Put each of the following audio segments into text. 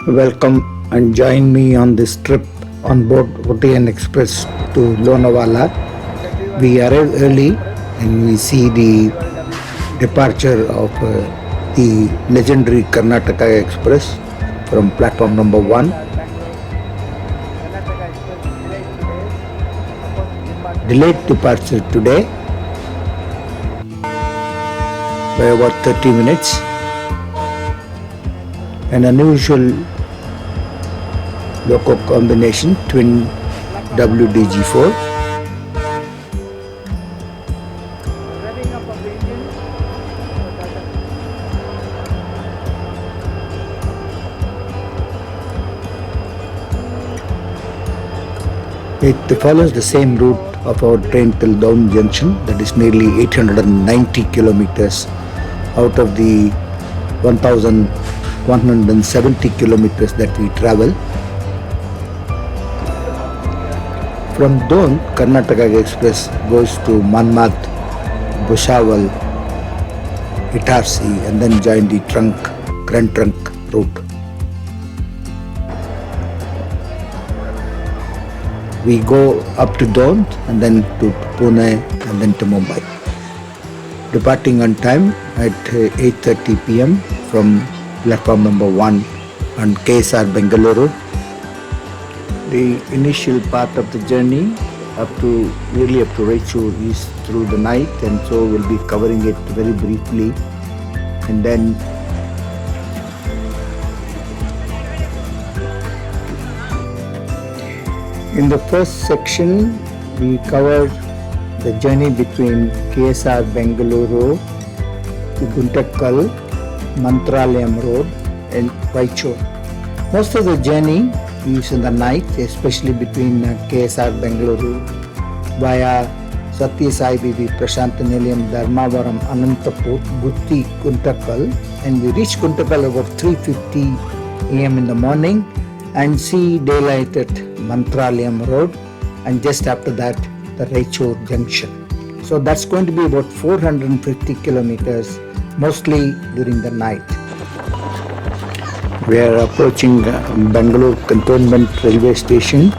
Welcome and join me on this trip on board Udayan Express to Lonavala. We arrive early and we see the departure of the legendary Karnataka Express from platform number 1. Delayed departure today by about 30 minutes. An unusual loco combination, twin WDG4. It follows the same route of our train till Down Junction, that is nearly 890 kilometers out of the 1170 kilometers that we travel. From Doon, Karnataka Express goes to Manmad, Bhusawal, Itarsi, and then join the Grand Trunk route. We go up to Doon and then to Pune and then to Mumbai. Departing on time at 8:30 p.m. from platform number 1 on KSR Bengaluru. The initial part of the journey nearly up to Raichur is through the night, and so we'll be covering it very briefly. And then in the first section, we covered the journey between KSR Bengaluru to Guntakal, Mantralayam Road and Raichur. Most of the journey is in the night, especially between KSR Bengaluru via Satya Sai Bibi Prashanta Nilayam, Dharmavaram, Anantapur, Gutti, Guntakal, and we reach Guntakal about 3:50 a.m. in the morning and see daylight at Mantralayam Road, and just after that the Raichur Junction. So that's going to be about 450 kilometers, mostly during the night. We are approaching Bangalore Cantonment Railway Station,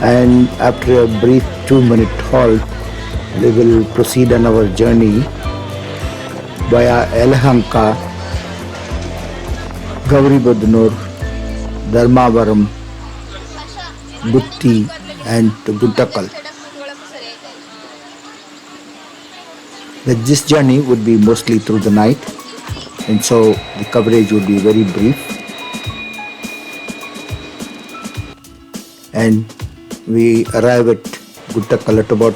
and after a brief 2-minute halt, we will proceed on our journey via Yelahanka, Gauribadnur, Dharmavaram, Gutti and Guntakal. This journey would be mostly through the night, and so the coverage would be very brief. And we arrive at Guntakal at about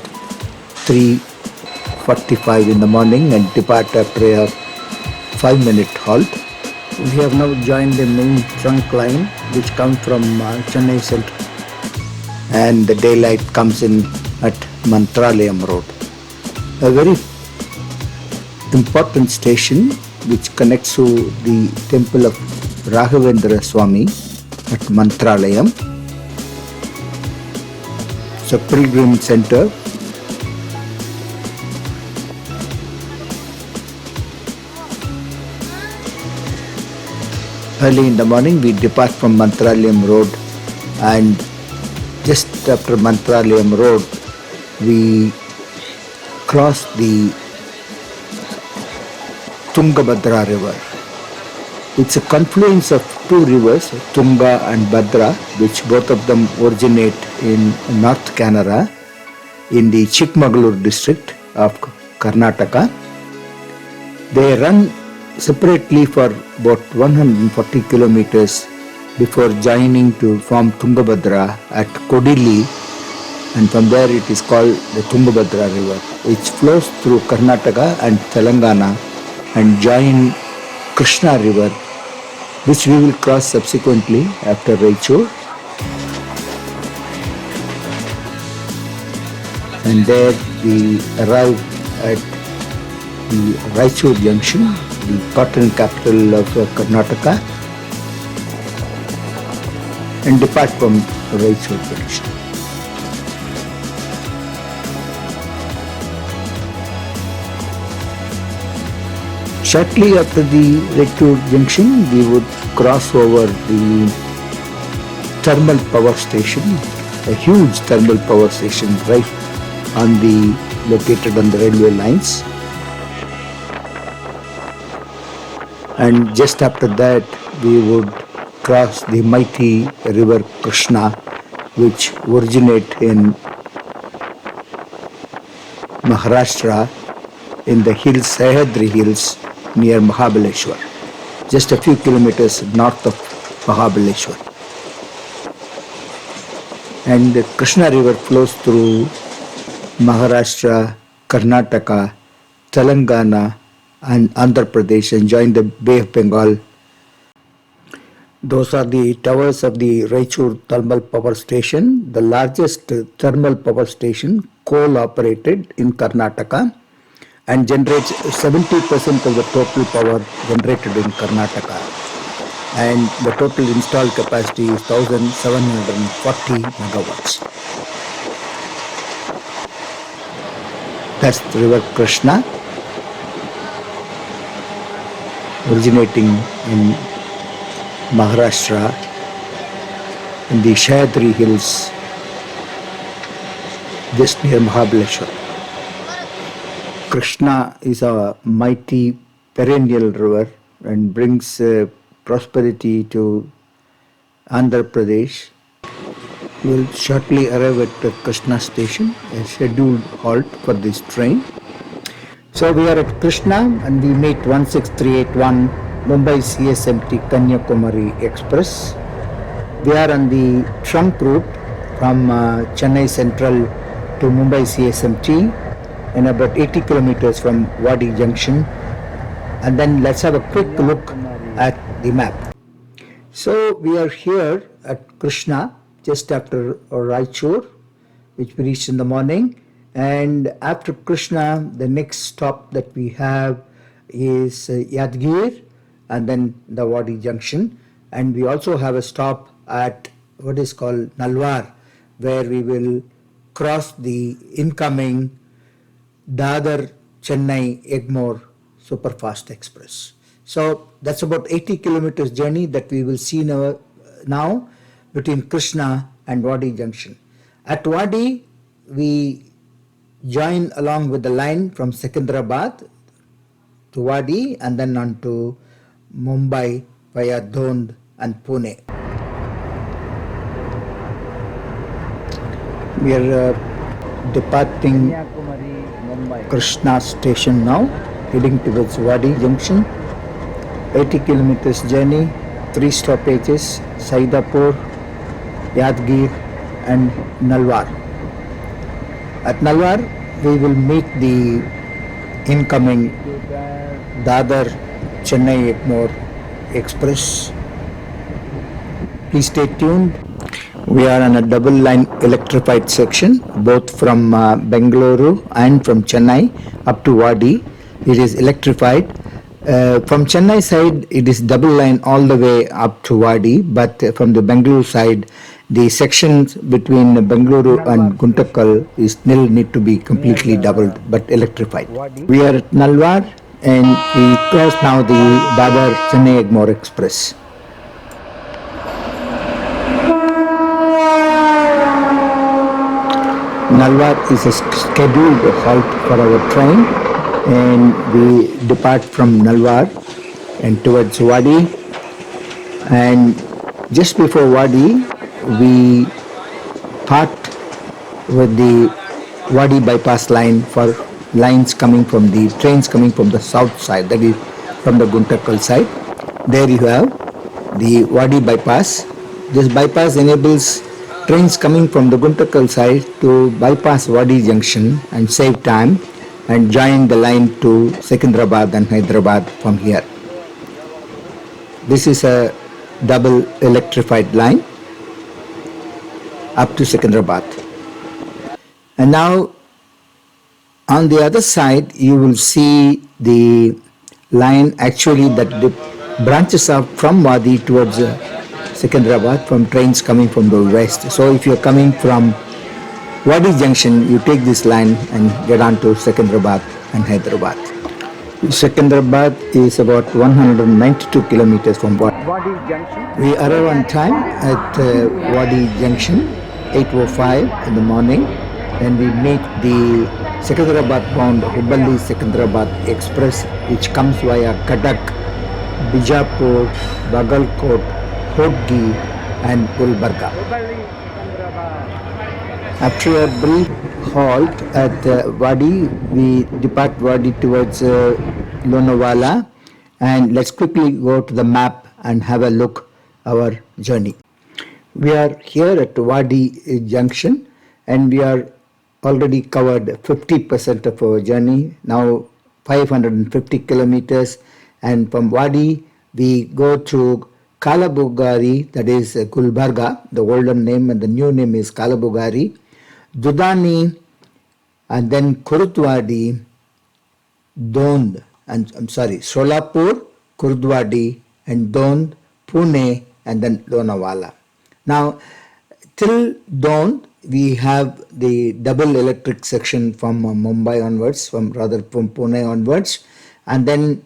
3:45 in the morning and depart after a 5-minute halt. We have now joined the main trunk line which comes from Chennai Central, and the daylight comes in at Mantralayam Road. A very important station which connects to the temple of Raghavendra Swami at Mantralayam. It's a pilgrim center. Early in the morning we depart from Mantralayam Road, and just after Mantralayam Road we cross the Tungabhadra River. It's a confluence of two rivers, Tunga and Bhadra, which both of them originate in North Canara in the Chikmagalur district of Karnataka. They run separately for about 140 kilometers before joining to form Tungabhadra at Kodili, and from there it is called the Tungabhadra River, which flows through Karnataka and Telangana and join Krishna River, which we will cross subsequently after Raichur. And there we arrive at the Raichur Junction, the cotton capital of Karnataka, and depart from Raichur Junction. Shortly after the Raichur Junction, we would cross over the thermal power station, a huge thermal power station right located on the railway lines. And just after that we would cross the mighty river Krishna, which originate in Maharashtra in the hills, Sahyadri Hills near Mahabaleshwar, just a few kilometers north of Mahabaleshwar. And the Krishna river flows through Maharashtra, Karnataka, Telangana and Andhra Pradesh and join the Bay of Bengal. Those are the towers of the Raichur Thermal Power Station, the largest thermal power station, coal operated in Karnataka, and generates 70% of the total power generated in Karnataka. And the total installed capacity is 1740 megawatts. That's the river Krishna, originating in Maharashtra in the Sahyadri Hills just near Mahabaleshwar. Krishna is a mighty perennial river and brings prosperity to Andhra Pradesh. We will shortly arrive at the Krishna station, a scheduled halt for this train. So we are at Krishna and we meet 16381 Mumbai CSMT Kanyakumari Express. We are on the trunk route from Chennai Central to Mumbai CSMT and about 80 kilometers from Wadi Junction. And then let's have a quick look at the map. So we are here at Krishna just after Raichur, which we reached in the morning. And after Krishna, the next stop that we have is Yadgir and then the Wadi Junction. And we also have a stop at what is called Nalwar, where we will cross the incoming Dadar Chennai Egmore Superfast Express. So that's about 80 kilometers journey that we will see now between Krishna and Wadi Junction. At Wadi, we join along with the line from Secunderabad to Wadi and then on to Mumbai via Dhond and Pune. We are departing Krishna station now, heading towards Wadi Junction. 80 kilometers journey, 3 stoppages, Saidapur, Yadgir and Nalwar. At Nalwar, we will meet the incoming Dadar Chennai Egmore Express. Please stay tuned. We are on a double line electrified section, both from Bengaluru and from Chennai up to Wadi. It is electrified. From Chennai side, it is double line all the way up to Wadi, but from the Bengaluru side, the sections between Bengaluru and Guntakal is still need to be completely doubled but electrified. We are at Nalwar and we cross now the Dadar Chennai Egmore Express. Nalwar is a scheduled halt for our train and we depart from Nalwar and towards Wadi, and just before Wadi we part with the Wadi bypass line for lines coming from the trains coming from the south side, that is from the Guntakal side. There you have the Wadi bypass. This bypass enables trains coming from the Guntakal side to bypass Wadi Junction and save time and join the line to Secunderabad and Hyderabad from here. This is a double electrified line up to Secunderabad. And now on the other side you will see the line actually that branches up from Wadi towards Secunderabad from trains coming from the west. So if you are coming from Wadi Junction, you take this line and get on to Secunderabad and Hyderabad. Secunderabad is about 192 kilometers from Wadi Junction. We arrive on time at Wadi Junction, 8:05 in the morning, and we meet the Secunderabad bound Hubballi Secunderabad Express, which comes via Cuttack, Bijapur, Bagalkot, Hodgi, and Gulbarga. After a brief halt at Wadi, we depart Wadi towards Lonavala, and let's quickly go to the map and have a look our journey. We are here at Wadi Junction, and we are already covered 50% of our journey, now 550 kilometers, and from Wadi we go to Kalabugari, that is Gulbarga, the older name, and the new name is Kalabugari, Dudani, and then Kurutwadi, Dond, and Solapur, Kurutwadi, and Dond, Pune, and then Lonavala. Now, till Dond, we have the double electric section from Mumbai onwards, from Pune onwards, and then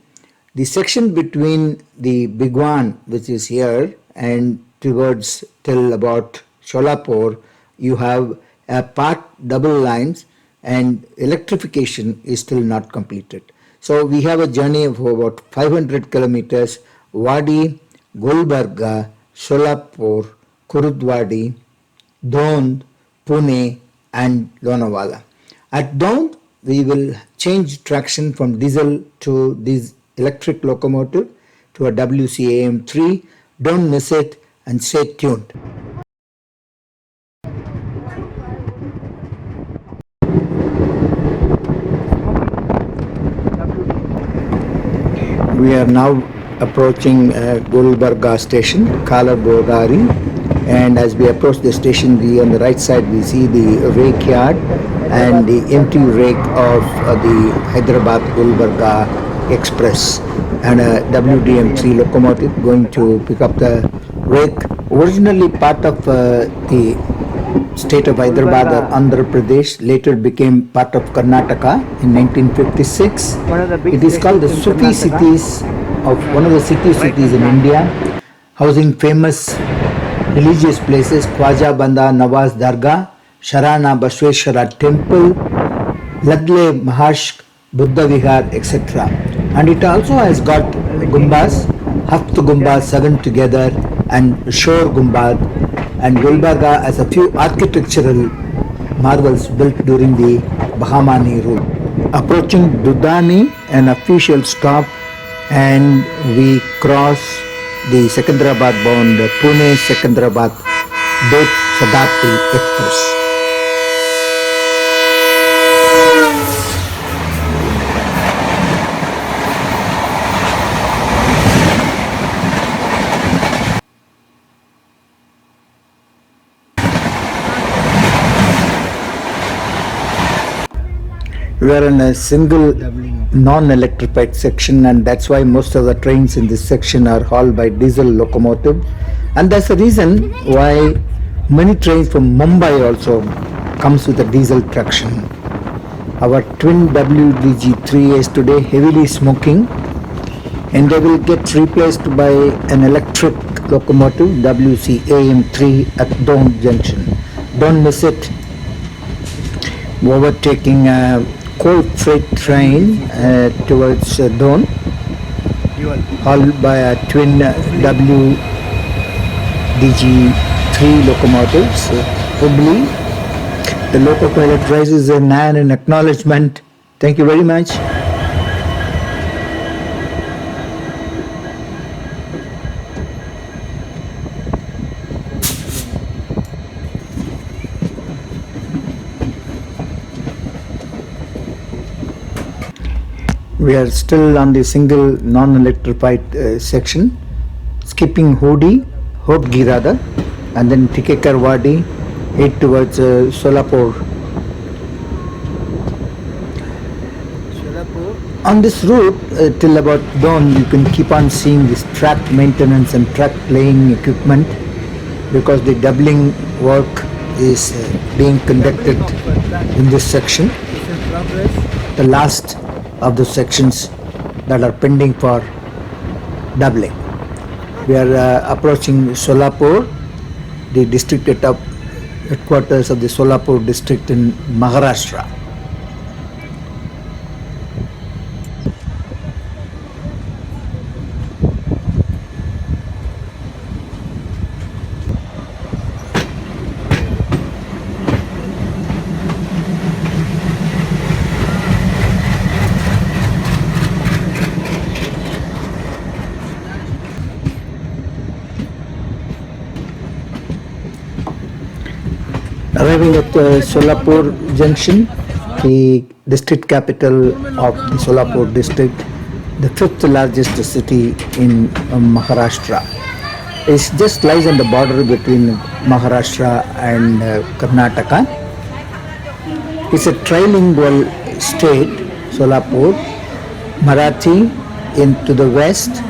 the section between the Bigwan, which is here, and towards till about Solapur, you have a part double lines, and electrification is still not completed. So we have a journey of about 500 kilometers, Wadi, Gulbarga, Solapur, Kurutwadi, Dond, Pune, and Lonavala. At Dond, we will change traction from diesel to this electric locomotive to a WCAM3. Don't miss it and stay tuned. We are now approaching Gulbarga station, Kalabugari, and as we approach the station, on the right side we see the rake yard and the empty rake of the Hyderabad Gulbarga Express, and a WDM3 locomotive going to pick up the rake. Originally part of the state of Hyderabad or Andhra Pradesh, later became part of Karnataka in 1956. It is called the Sufi cities of one of the cities in India, housing famous religious places, Khwaja Banda Nawaz Dargah, Sharana Bashweshwara Temple, Ladle Mahashk, Buddha Vihar, etc. And it also has got Gumbas, Haft Gumbas, 7 together, and Shore Gumbad, and Gulbarga has a few architectural marvels built during the Bahmani rule. Approaching Dudani, an official stop, and we cross the Secunderabad bound Pune Secunderabad Dut Shatabdi Express. We are in a single non-electrified section, and that's why most of the trains in this section are hauled by diesel locomotive, and that's the reason why many trains from Mumbai also comes with a diesel traction. Our twin WDG3 is today heavily smoking, and they will get replaced by an electric locomotive WCAM3 at Dond Junction. Don't miss it. Overtaking a coal freight train towards Dond, hauled by a twin WDG3 locomotives. Hubli, the loco pilot raises an hand in acknowledgement. Thank you very much. We are still on the single non-electrified section, skipping Hodgi rather, and then Tikekar Wadi, head towards Solapur. On this route till about dawn, you can keep on seeing this track maintenance and track laying equipment, because the doubling work is being conducted in this section. The last of the sections that are pending for doubling. We are approaching Solapur, the district headquarters of the Solapur district in Maharashtra. Arriving at Solapur Junction, the district capital of the Solapur district, the fifth largest city in Maharashtra. It just lies on the border between Maharashtra and Karnataka. It's a trilingual state, Solapur, Marathi into the west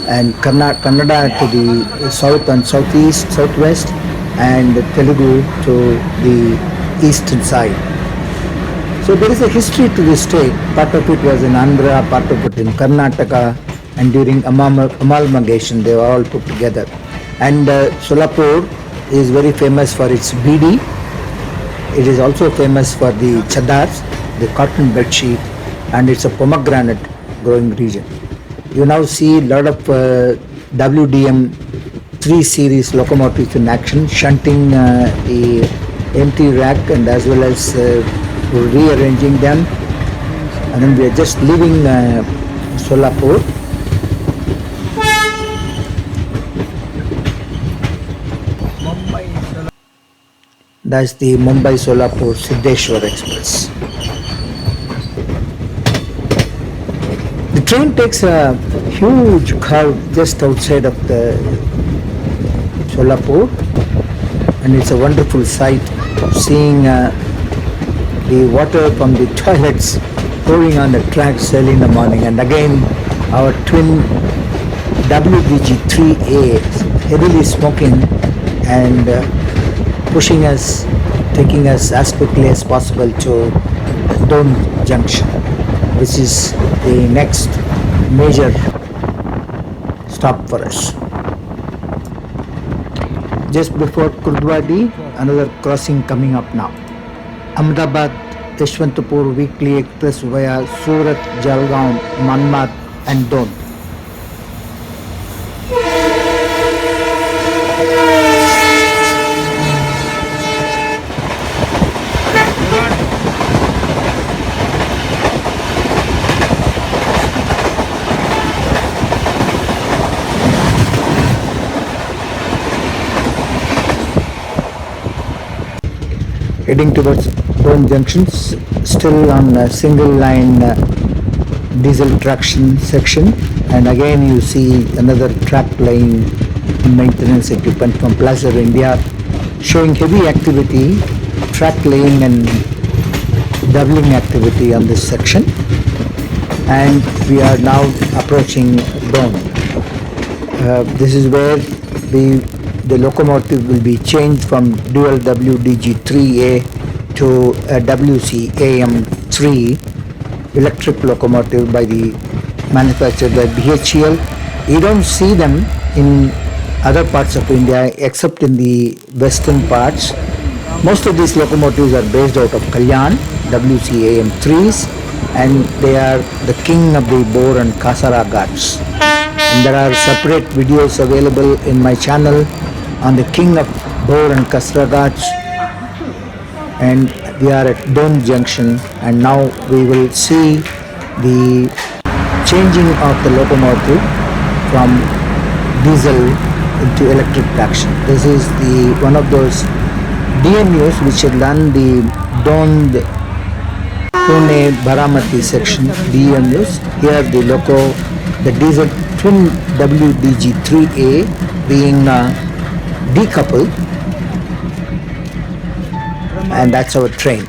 and Kannada to the south and southeast, southwest, and Telugu to the eastern side. So there is a history to this state. Part of it was in Andhra, part of it in Karnataka, and during amalgamation they were all put together. And Solapur is very famous for its BD. It is also famous for the chadars, the cotton bedsheet, and it's a pomegranate growing region. You now see a lot of WDM 3 series locomotives in action, shunting the empty rack and as well as rearranging them. And then we are just leaving Solapur. That's the Mumbai-Solapur Siddheshwar Express. The train takes a huge curve just outside of the Solapur, and it's a wonderful sight seeing the water from the toilets pouring on the tracks early in the morning. And again our twin WDG3A heavily smoking and pushing us, taking us as quickly as possible to Doan Junction, which is the next major stop for us. Just before Kurdwadi, another crossing coming up now. Ahmedabad Yeshwantapur weekly express via Surat, Jalgaon, Manmad and Doan. Heading towards Doan Junction, still on a single line diesel traction section, and again you see another track laying maintenance equipment from Plaza India showing heavy activity, track laying and doubling activity on this section. And we are now approaching Doan. This is where the locomotive will be changed from dual WDG3A to a WCAM3 electric locomotive manufactured by BHEL. You don't see them in other parts of India except in the western parts. Most of these locomotives are based out of Kalyan, WCAM3s, and they are the king of the Bor and Kasara Ghats. And there are separate videos available in my channel on the king of Bor and Kasara Ghats. And we are at Doan Junction, and now we will see the changing of the locomotive from diesel into electric traction. This is one of those DMUs which run the Doan Pune Baramati section DMUs. Here the diesel twin WDG3A being decoupled, and that's our train,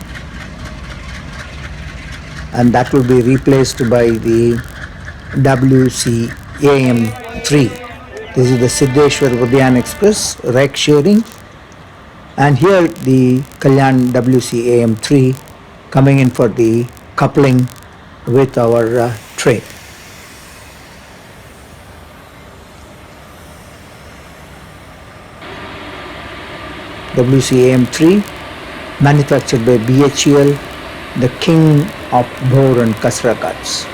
and that will be replaced by the WCAM3. This is the Siddheshwar Udyan Express rake sharing, and here the Kalyan WCAM3 coming in for the coupling with our train. WCAM3, manufactured by BHEL, the king of Bhor and Kasra cards.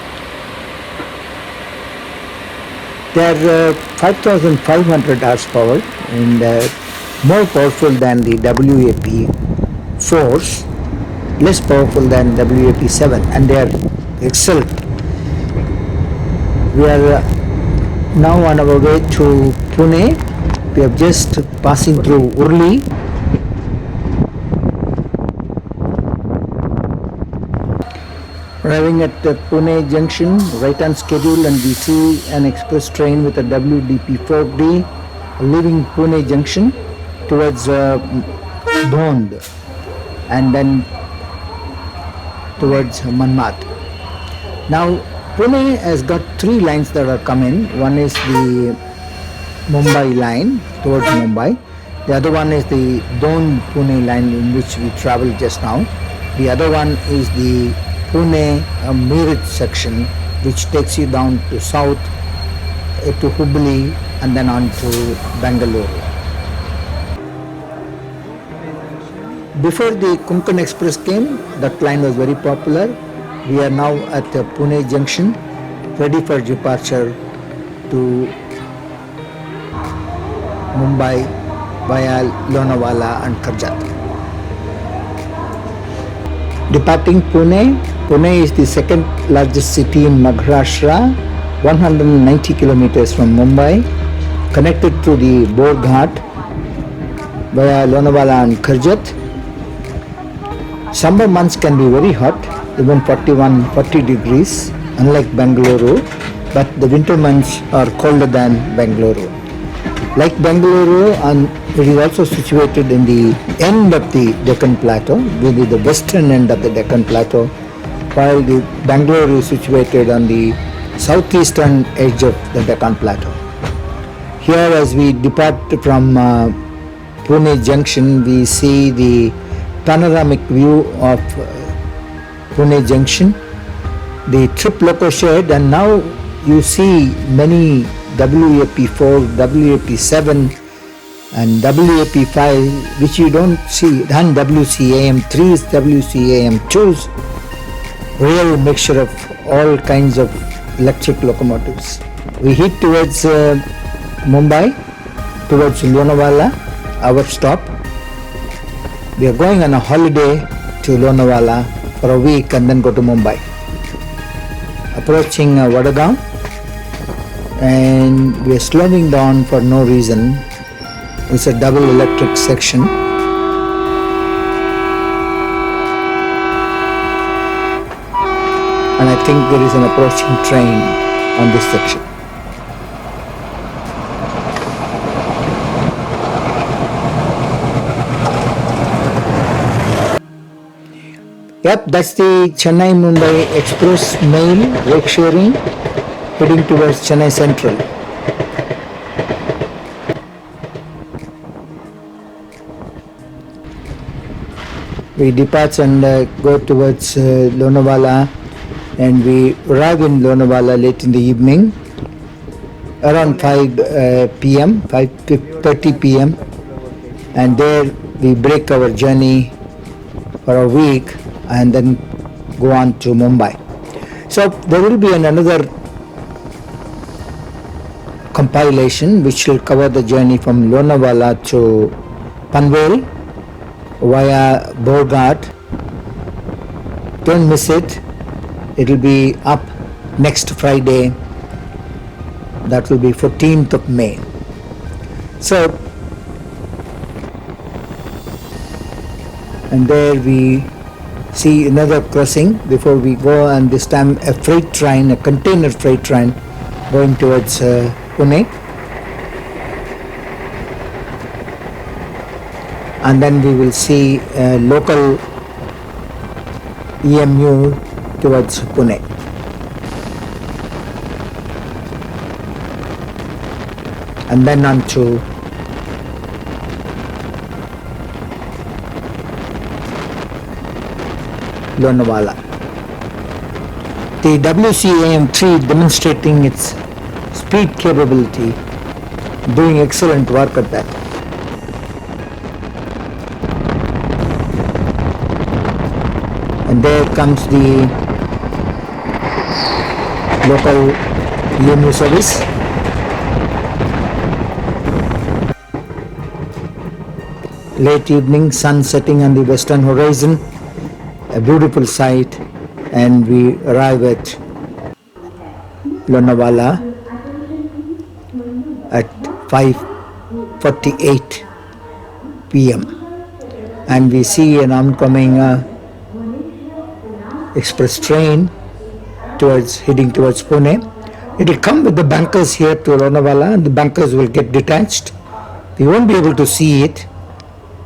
They are 5500 horsepower and more powerful than the WAP4s, less powerful than WAP7, and they are excellent. We are now on our way to Pune. We are just passing through Urli. Arriving at the Pune junction, right on schedule, and we see an express train with a WDP4D leaving Pune junction towards Dhond and then towards Manmat. Now Pune has got three lines that are coming. One is the Mumbai line towards Mumbai. The other one is the Dhond-Pune line in which we traveled just now. The other one is the Pune-Meerut section, which takes you down to south to Hubli and then on to Bangalore. Before the Konkan Express came, that line was very popular. We are now at the Pune junction, ready for departure to Mumbai via Lonavala and Karjat. Departing Pune, Pune is the second largest city in Maharashtra, 190 kilometers from Mumbai, connected to the Bor Ghat via Lonavala and Karjat. Summer months can be very hot, even 40 degrees, unlike Bengaluru, but the winter months are colder than Bengaluru. Like Bengaluru, and it is also situated in the end of the Deccan Plateau, really the western end of the Deccan Plateau, while the Bangalore is situated on the southeastern edge of the Deccan Plateau. Here, as we depart from Pune Junction, we see the panoramic view of Pune Junction, the trip loco shed, and now you see many WAP4, WAP7 and WAP5 which you don't see, and WCAM3s, WCAM2s, real mixture of all kinds of electric locomotives. We head towards Mumbai, towards Lonavala, our stop. We are going on a holiday to Lonavala for a week and then go to Mumbai. Approaching Vadagaon, and we are slowing down for no reason. It's a double electric section. And I think there is an approaching train on this section. Yep, that's the Chennai-Mumbai Express Mail rake sharing heading towards Chennai Central. We depart and go towards Lonavala, and we arrive in Lonavala late in the evening, around 5 p.m., 5:30 p.m. and there we break our journey for a week and then go on to Mumbai. So there will be another compilation which will cover the journey from Lonavala to Panvel via Bor Ghat. Don't miss it. It will be up next Friday. That will be 14th of May. So, and there we see another crossing before we go, and this time a freight train, a container freight train going towards Pune. And then we will see a local EMU towards Pune. And then on to Lonavala. The WCAM3 demonstrating its speed capability, doing excellent work at that. And there comes the local EMU service. Late evening, sun setting on the western horizon, a beautiful sight, and we arrive at Lonavala at 5:48 p.m. and we see an oncoming express train heading towards Pune. It will come with the bunkers here to Lonavala, and the bunkers will get detached. We won't be able to see it,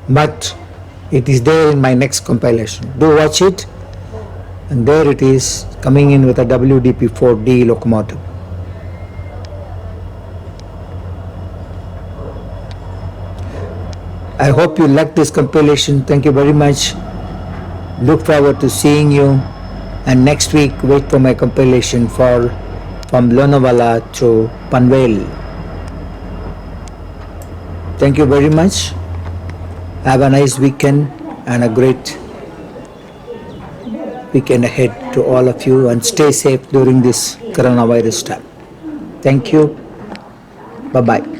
but it is there in my next compilation. Do watch it. And there it is, coming in with a WDP-4D locomotive. I hope you like this compilation. Thank you very much. Look forward to seeing you. And next week, wait for my compilation from Lonavala to Panvel. Thank you very much. Have a nice weekend and a great weekend ahead to all of you, and stay safe during this coronavirus time. Thank you. Bye-bye.